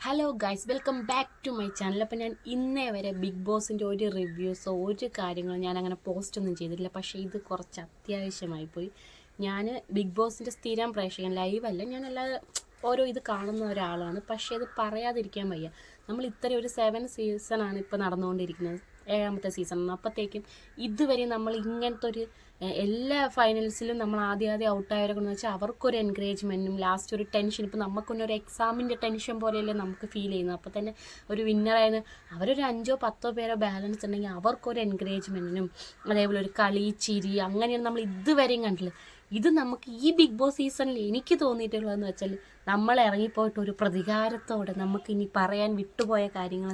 Hello guys, welcome back to my channel. അപ്പോൾ ഞാൻ ഇന്നേ വരെ ബിഗ് ബോസിൻ്റെ ഒരു റിവ്യൂസോ ഒരു കാര്യങ്ങളും ഞാൻ അങ്ങനെ പോസ്റ്റൊന്നും ചെയ്തിട്ടില്ല. പക്ഷേ ഇത് കുറച്ച് അത്യാവശ്യമായി പോയി. ഞാൻ ബിഗ് ബോസിൻ്റെ സ്ഥിരം പ്രേക്ഷകൻ, ലൈവല്ല, ഞാൻ ഓരോ ഇത് കാണുന്ന ഒരാളാണ്. പക്ഷേ ഇത് പറയാതിരിക്കാൻ വയ്യ. നമ്മൾ ഇത്രയും ഒരു 7 സീസണാണ് ഇപ്പോൾ നടന്നുകൊണ്ടിരിക്കുന്നത്, 7ാമത്തെ സീസണാണ്. അപ്പോഴത്തേക്കും ഇതുവരെ നമ്മൾ ഇങ്ങനത്തെ ഒരു എല്ലാ ഫൈനൽസിലും നമ്മൾ ആദ്യം ഔട്ടായവരൊക്കെ എന്ന് വെച്ചാൽ അവർക്കൊരു എൻകറേജ്മെൻറ്റും ലാസ്റ്റ് ഒരു ടെൻഷൻ. ഇപ്പോൾ നമുക്കൊന്നൊരു എക്സാമിൻ്റെ ടെൻഷൻ പോലെയല്ലേ നമുക്ക് ഫീൽ ചെയ്യുന്നത്. അപ്പോൾ തന്നെ ഒരു വിന്നറായിരുന്നു അവരൊരു 5-10 പേരോ ബാലൻസ് ഉണ്ടെങ്കിൽ അവർക്കൊരു എൻകറേജ്മെൻറ്റിനും അതേപോലെ ഒരു കളി ചിരി അങ്ങനെയാണ് നമ്മൾ ഇതുവരെയും കണ്ടില്ല. ഇത് നമുക്ക് ഈ ബിഗ് ബോസ് സീസണിൽ എനിക്ക് തോന്നിയിട്ടുള്ളതെന്ന് വെച്ചാൽ നമ്മൾ ഇറങ്ങിപ്പോയിട്ട് ഒരു പ്രതികാരത്തോടെ നമുക്ക് ഇനി പറയാൻ വിട്ടുപോയ കാര്യങ്ങൾ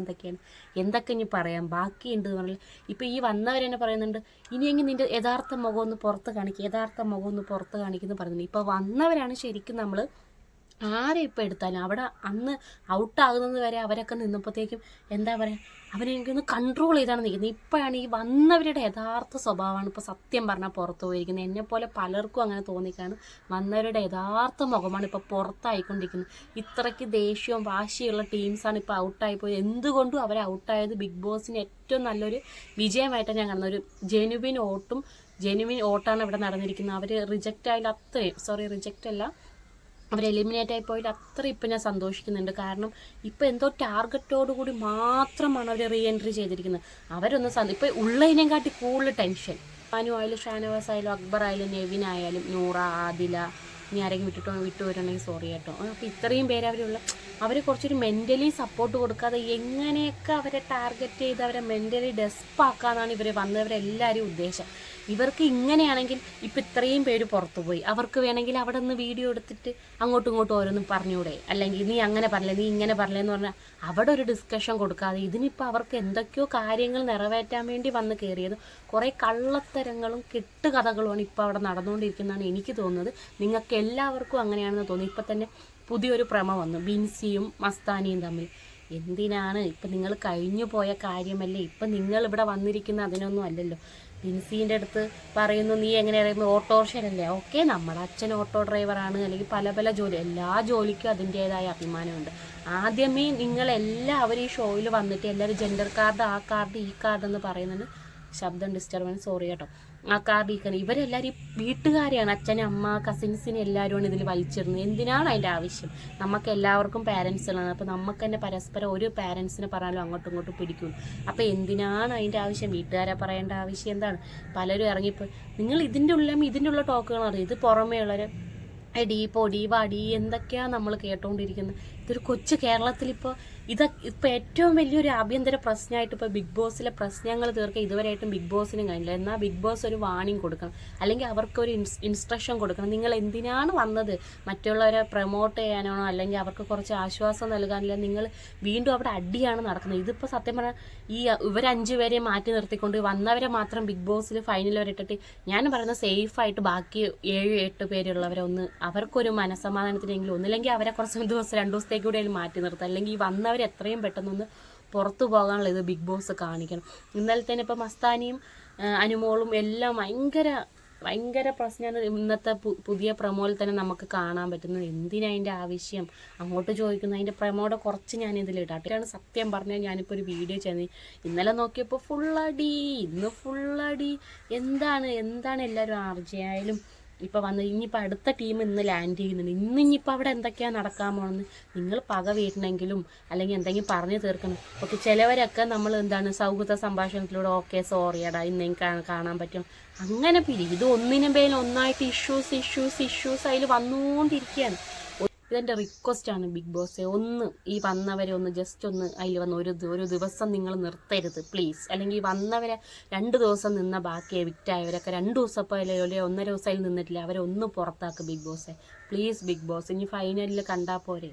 എന്തൊക്കെ ഇനി പറയാം ബാക്കിയുണ്ട് എന്ന് പറഞ്ഞാൽ ഇപ്പോൾ ഈ വന്നവരെന്നെ പറയുന്നുണ്ട് ഇനിയെങ്കിൽ നിൻ്റെ യഥാർത്ഥ മുഖം ഒന്ന് പുറത്ത് കാണിക്കുന്നു പറയുന്നുണ്ട്. ഇപ്പോൾ വന്നവരാണ് ശരിക്കും നമ്മൾ ആരെ ഇപ്പോൾ എടുത്താലും അവിടെ അന്ന് ഔട്ടാകുന്നത് വരെ അവരൊക്കെ നിന്നപ്പോഴത്തേക്കും എന്താ പറയുക, അവരെനിക്കൊന്ന് കൺട്രോൾ ചെയ്താണ് നിൽക്കുന്നത്. ഇപ്പോഴാണ് ഈ വന്നവരുടെ യഥാർത്ഥ സ്വഭാവമാണ് ഇപ്പോൾ സത്യം പറഞ്ഞാൽ പുറത്ത് പോയിരിക്കുന്നത്. എന്നെപ്പോലെ പലർക്കും അങ്ങനെ തോന്നിക്കാണ്. വന്നവരുടെ യഥാർത്ഥ മുഖമാണ് ഇപ്പോൾ പുറത്തായിക്കൊണ്ടിരിക്കുന്നത്. ഇത്രയ്ക്ക് ദേഷ്യവും വാശിയുള്ള ടീംസാണ് ഇപ്പോൾ ഔട്ടായിപ്പോയത്. എന്തുകൊണ്ടും അവരെ ഔട്ടായത് ബിഗ് ബോസിന് ഏറ്റവും നല്ലൊരു വിജയമായിട്ടാണ് ഞാൻ കാണുന്നത്. ഒരു ജെനുവിൻ ഓട്ടാണ് ഇവിടെ നടന്നിരിക്കുന്നത്. അവർ റിജക്റ്റ് അല്ല, അവർ എലിമിനേറ്റ് ആയി പോയാൽ അത്ര ഇപ്പം ഞാൻ സന്തോഷിക്കുന്നുണ്ട്. കാരണം ഇപ്പം എന്തോ ടാർഗറ്റോടു കൂടി മാത്രമാണ് അവർ റീ എൻട്രി ചെയ്തിരിക്കുന്നത്. അവരൊന്നും ഇപ്പോൾ ഉള്ളതിനേയും കാട്ടി കൂടുതൽ ടെൻഷൻ. അനു ആയാലും ഷാനവാസ് ആയാലും അക്ബർ ആയാലും നെവിൻ ആയാലും നൂറ, ആദില, ഇനി ആരെങ്കിലും വിട്ടുവരണമെങ്കിൽ സോറി കേട്ടോ. അപ്പോൾ ഇത്രയും പേര് അവർ കുറച്ചൊരു മെൻ്റലി സപ്പോർട്ട് കൊടുക്കാതെ എങ്ങനെയൊക്കെ അവരെ ടാർഗറ്റ് ചെയ്ത് അവരെ മെൻ്റലി ഡെസ്പാക്കാന്നാണ് ഇവർ വന്നവരെല്ലാവരും ഉദ്ദേശം. ഇവർക്ക് ഇങ്ങനെയാണെങ്കിൽ ഇപ്പം ഇത്രയും പേര് പുറത്തു പോയി, അവർക്ക് വേണമെങ്കിൽ അവിടെ നിന്ന് വീഡിയോ എടുത്തിട്ട് അങ്ങോട്ടും ഇങ്ങോട്ടും ഓരോന്നും പറഞ്ഞൂടെ, അല്ലെങ്കിൽ നീ അങ്ങനെ പറഞ്ഞില്ലേ, നീ ഇങ്ങനെ പറഞ്ഞില്ലെന്ന് പറഞ്ഞാൽ അവിടെ ഒരു ഡിസ്കഷൻ കൊടുക്കാതെ ഇതിനിപ്പോൾ അവർക്ക് എന്തൊക്കെയോ കാര്യങ്ങൾ നിറവേറ്റാൻ വേണ്ടി വന്ന് കയറിയത് കുറേ കള്ളത്തരങ്ങളും കെട്ടുകഥകളുമാണ് ഇപ്പോൾ അവിടെ നടന്നുകൊണ്ടിരിക്കുന്നതാണ് എനിക്ക് തോന്നുന്നത്. നിങ്ങൾക്ക് എല്ലാവർക്കും അങ്ങനെയാണെന്ന് തോന്നി. ഇപ്പം തന്നെ പുതിയൊരു പ്രമ വന്നു, ബിൻസിയും മസ്താനിയും തമ്മിൽ. എന്തിനാണ് ഇപ്പം നിങ്ങൾ കഴിഞ്ഞു പോയ കാര്യമല്ലേ, ഇപ്പം നിങ്ങളിവിടെ വന്നിരിക്കുന്ന അതിനൊന്നും അല്ലല്ലോ. ബിൻസീൻ്റെ അടുത്ത് പറയുന്നു നീ എങ്ങനെ അറിയുമ്പോൾ ഓട്ടോറിക്ഷയിലല്ലേ. ഓക്കെ, നമ്മുടെ അച്ഛൻ ഓട്ടോ ഡ്രൈവറാണ്, അല്ലെങ്കിൽ പല ജോലി, എല്ലാ ജോലിക്കും അതിൻ്റേതായ അഭിമാനമുണ്ട്. ആദ്യമേ നിങ്ങളെല്ലാവരും ഈ ഷോയിൽ വന്നിട്ട് എല്ലാവരും ജെൻഡർ കാർഡ്, ആ കാർഡ്, ഈ കാർഡ് എന്ന് പറയുന്നുണ്ട്. ശബ്ദം ഡിസ്റ്റർബൻസ്, സോറി കേട്ടോ. ആ കാർഡ് ഈക്കണം, ഇവരെല്ലാവരും വീട്ടുകാരെയാണ്, അച്ഛനും അമ്മ കസിൻസിനെ എല്ലാവരുമാണ് ഇതിൽ വലിച്ചിടുന്നത്. എന്തിനാണ് അതിൻ്റെ ആവശ്യം? നമുക്ക് എല്ലാവർക്കും പാരൻസുകളാണ്. അപ്പോൾ നമുക്ക് തന്നെ പരസ്പരം ഒരു പാരൻസിനെ പറഞ്ഞാലും അങ്ങോട്ടും ഇങ്ങോട്ടും പിടിക്കും. അപ്പോൾ എന്തിനാണ് അതിൻ്റെ ആവശ്യം? വീട്ടുകാരെ പറയേണ്ട ആവശ്യം എന്താണ്? പലരും ഇറങ്ങിപ്പോൾ നിങ്ങൾ ഇതിൻ്റെ ഉള്ള ടോക്കുകളാണ്. ഇത് പുറമേ ഉള്ളവർ എടി പൊടി വാടി എന്തൊക്കെയാണ് നമ്മൾ കേട്ടുകൊണ്ടിരിക്കുന്നത്. ഇതൊരു കൊച്ചു കേരളത്തിലിപ്പോൾ ഇപ്പോൾ ഏറ്റവും വലിയൊരു ആഭ്യന്തര പ്രശ്നമായിട്ട് ഇപ്പോൾ ബിഗ് ബോസിലെ പ്രശ്നങ്ങൾ തീർക്കുക ഇതുവരെയായിട്ടും ബിഗ് ബോസിനും കഴിഞ്ഞില്ല. എന്നാൽ ബിഗ് ബോസ് ഒരു വാണിംഗ് കൊടുക്കണം, അല്ലെങ്കിൽ അവർക്കൊരു ഇൻസ്ട്രക്ഷൻ കൊടുക്കണം. നിങ്ങൾ എന്തിനാണ് വന്നത്? മറ്റുള്ളവരെ പ്രൊമോട്ട് ചെയ്യാനാണോ, അല്ലെങ്കിൽ അവർക്ക് കുറച്ച് ആശ്വാസം നൽകാനില്ല? നിങ്ങൾ വീണ്ടും അവിടെ അടിയാണ് നടക്കുന്നത്. ഇതിപ്പോൾ സത്യം പറഞ്ഞാൽ ഇവർ 5 പേരെ മാറ്റി നിർത്തിക്കൊണ്ട് വന്നവരെ മാത്രം ബിഗ് ബോസിൽ ഫൈനൽ വരെ ഇട്ടിട്ട് ഞാൻ പറയുന്നത് സേഫായിട്ട് ബാക്കി 7-8 പേരുള്ളവരെ അവർക്കൊരു മനസ്സമാധാനത്തിനെങ്കിലും ഒന്നില്ലെങ്കിൽ അവരെ കുറച്ച് 2 ദിവസത്തേക്ക് കൂടെ മാറ്റി നിർത്തുക, അല്ലെങ്കിൽ ഈ വന്നവർ എത്രയും പെട്ടെന്നൊന്ന് പുറത്തു പോകാനുള്ള ഇത് ബിഗ് ബോസ് കാണിക്കണം. ഇന്നലെ തന്നെ ഇപ്പോൾ മസ്താനിയും അനുമോളും എല്ലാം ഭയങ്കര പ്രശ്നമാണ്. ഇന്നത്തെ പുതിയ പ്രമോയിൽ തന്നെ നമുക്ക് കാണാൻ പറ്റുന്നത്. എന്തിനതിൻ്റെ ആവശ്യം അങ്ങോട്ട് ചോദിക്കുന്നു. അതിൻ്റെ പ്രമോയുടെ കുറച്ച് ഞാനിതിലിട്ടാണ് സത്യം പറഞ്ഞാൽ ഞാനിപ്പോൾ ഒരു വീഡിയോ ചെയ്യുന്നത്. ഇന്നലെ നോക്കിയപ്പോൾ ഫുള്ളടി, ഇന്ന് ഫുള്ളടി. എന്താണ് എല്ലാവരും ആർജയായാലും ഇപ്പോൾ ഇനിയിപ്പോൾ അടുത്ത ടീം ഇന്ന് ലാൻഡ് ചെയ്യുന്നുണ്ട്. ഇനിയിപ്പോൾ അവിടെ എന്തൊക്കെയാണ് നടക്കാൻ പോകുന്നത്? നിങ്ങൾ പക വീട്ടണമെങ്കിലും അല്ലെങ്കിൽ എന്തെങ്കിലും പറഞ്ഞു തീർക്കണം. ഓക്കെ, ചിലവരൊക്കെ നമ്മൾ സൗഹൃദ സംഭാഷണത്തിലൂടെ ഓക്കെ സോറിയടാ ഇന്നെങ്കിൽ കാണാൻ പറ്റും, അങ്ങനെ ഇത് ഒന്നിനും പേരിൽ ഒന്നായിട്ട് ഇഷ്യൂസ് അതിൽ വന്നുകൊണ്ടിരിക്കുകയാണ്. ഇതെൻ്റെ റിക്വസ്റ്റാണ് ബിഗ് ബോസ്, ഈ വന്നവരെ ജസ്റ്റ് അതിൽ വന്ന് ഒരു ദിവസം നിങ്ങൾ നിർത്തരുത് പ്ലീസ്. അല്ലെങ്കിൽ വന്നവരെ 2 ദിവസം നിന്ന ബാക്കി എവിക്റ്റായവരൊക്കെ 2 ദിവസം അല്ലെങ്കിൽ 1.5 ദിവസം നിന്നിട്ടില്ല, അവരെ പുറത്താക്കുക ബിഗ് ബോസെ പ്ലീസ്. ബിഗ് ബോസ് ഇനി ഫൈനലിൽ കണ്ടാൽ പോരെ.